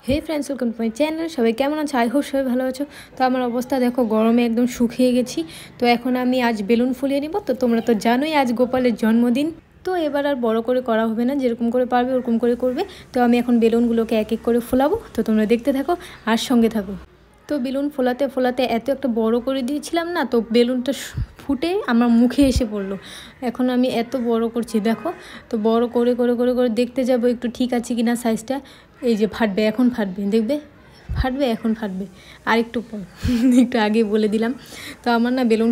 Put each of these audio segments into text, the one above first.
Hey friends, welcome to my channel. সবাই কেমন আছো? আই হোপ সবাই ভালো আছো। তো আমার অবস্থা দেখো, গরমে একদম শুকিয়ে গেছি। তো এখন আমি আজ বেলুন ফুলিয়ে নিব। তো তোমরা তো জানোই আজ গোপালের জন্মদিন। তো এবার আর বড় করে করা হবে না, যেরকম করে পারবে ওরকম করে করবে। তো আমি এখন বেলুনগুলোকে এক এক করে ফোলাবো। তো তোমরা দেখতে থাকো আর সঙ্গে থাকো। তো বেলুন ফোলাতে ফোলাতে এত একটা বড় করে দিয়েছিলাম না, তো বেলুনটা ফুটে আমার মুখে এসে পড়লো। এখন আমি এত বড় করছি দেখো। তো বড় করে করে করে করে দেখতে যাবো একটু ঠিক আছে কিনা সাইজটা। এই যে ফাটবে, এখন ফাটবে, দেখবে ফাটবে, এখন ফাটবে। আর একটু পর একটু আগে বলে দিলাম। তো আমার না বেলুন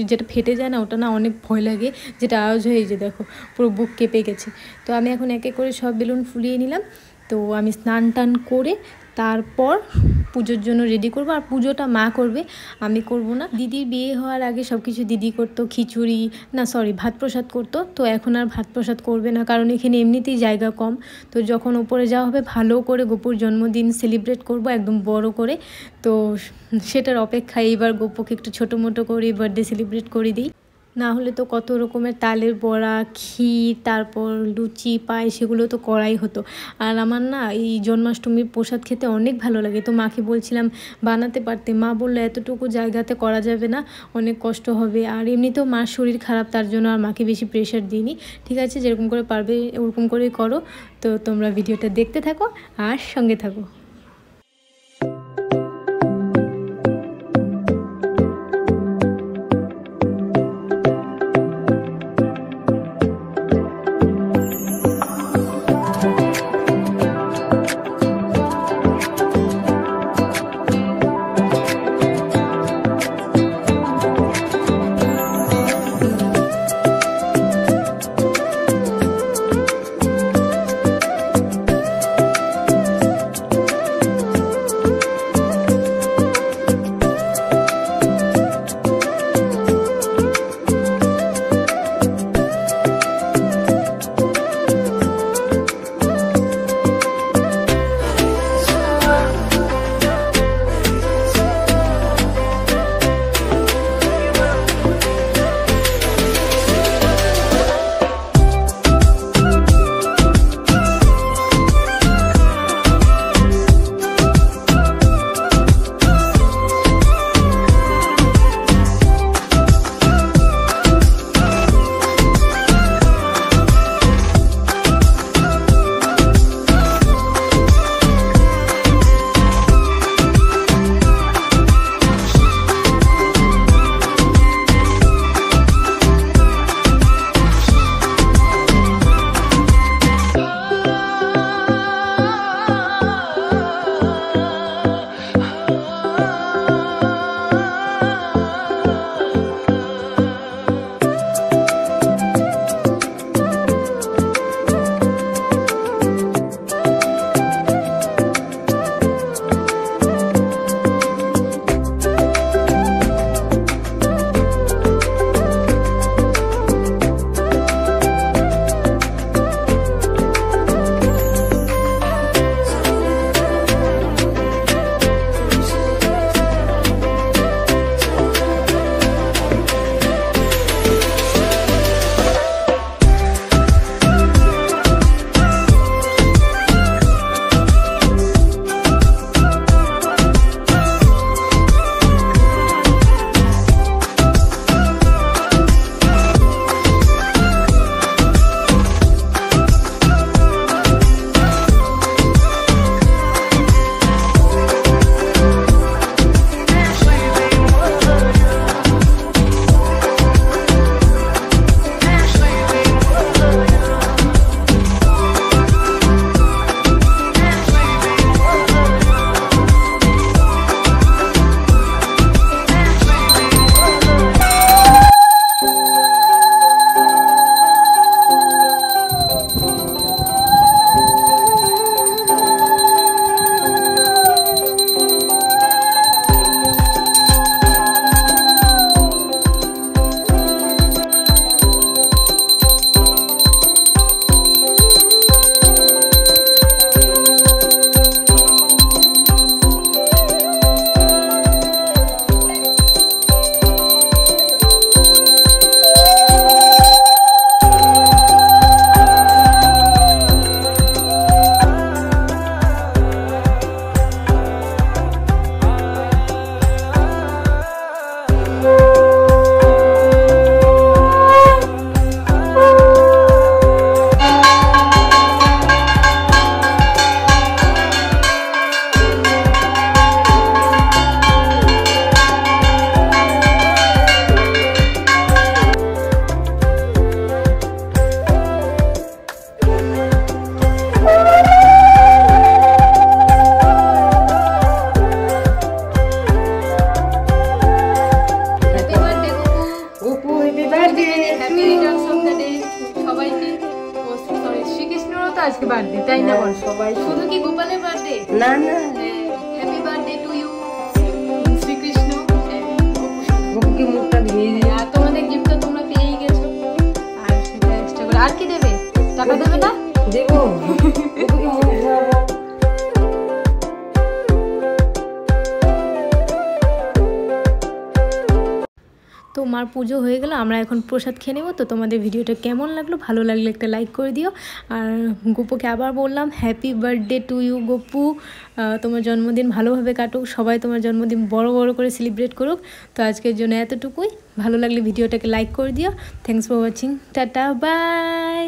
যেটা ফেটে যায় না, ওটা না অনেক ভয় লাগে। যেটা আওয়াজ হয়ে যে দেখো পুরো বুক কেঁপে গেছে। তো আমি এখন এক এক করে সব বেলুন ফুলিয়ে নিলাম। তো আমি স্নান টান করে তারপর পুজোর জন্য রেডি করবো। আর পুজোটা মা করবে, আমি করব না। দিদির বিয়ে হওয়ার আগে সব কিছু দিদি করতো, খিচুড়ি না সরি ভাত প্রসাদ করতো। তো এখন আর ভাত প্রসাদ করবে না, কারণ এখানে এমনিতেই জায়গা কম। তো যখন ওপরে যাওয়া হবে ভালো করে গোপুর জন্মদিন সেলিব্রেট করব একদম বড় করে। তো সেটার অপেক্ষায় এবার গোপুকে একটু ছোটো মোটো করে বার্থডে সেলিব্রেট করে দিই। না হলে তো কত রকমের তালের বড়া, ক্ষীর, তারপর লুচি, পায়েস, সেগুলো তো করাই হতো। আর আমার না এই জন্মাষ্টমীর প্রসাদ খেতে অনেক ভালো লাগে। তো মাকে বলছিলাম বানাতে পারতে, মা বললো এতটুকু জায়গাতে করা যাবে না, অনেক কষ্ট হবে। আর এমনিতেও মার শরীর খারাপ, তার জন্য আর মাকে বেশি প্রেশার দিইনি। ঠিক আছে, যেরকম করে পারবে ওরকম করেই করো। তো তোমরা ভিডিওটা দেখতে থাকো আর সঙ্গে থাকো। না না happy birthday to you Srikrishna গোপুকে মুখটা দিয়ে দিই। আর তোমাদের গিফট তো তোমরা পেয়েই গেছো, আর সেটা এক্সট্রা করে আর কি দেবে? টাকা দেবে না? দেবো গোপুকে মুখ ধোয়াবো। তো মার পুজো হয়ে গেল, আমরা এখন প্রসাদ খেয়ে নেবো। তো তোমাদের ভিডিওটা কেমন লাগলো? ভালো লাগলে একটা লাইক করে দিও। আর গপুকে আবার বললাম happy birthday to you Gopu, তোমার জন্মদিন ভালোভাবে কাটুক, সবাই তোমার জন্মদিন বড় বড় করে সেলিব্রেট করুক। তো আজকের জন্য এতটুকুই। ভালো লাগলে ভিডিওটাকে লাইক করে দিও। Thanks for watching, tata bye.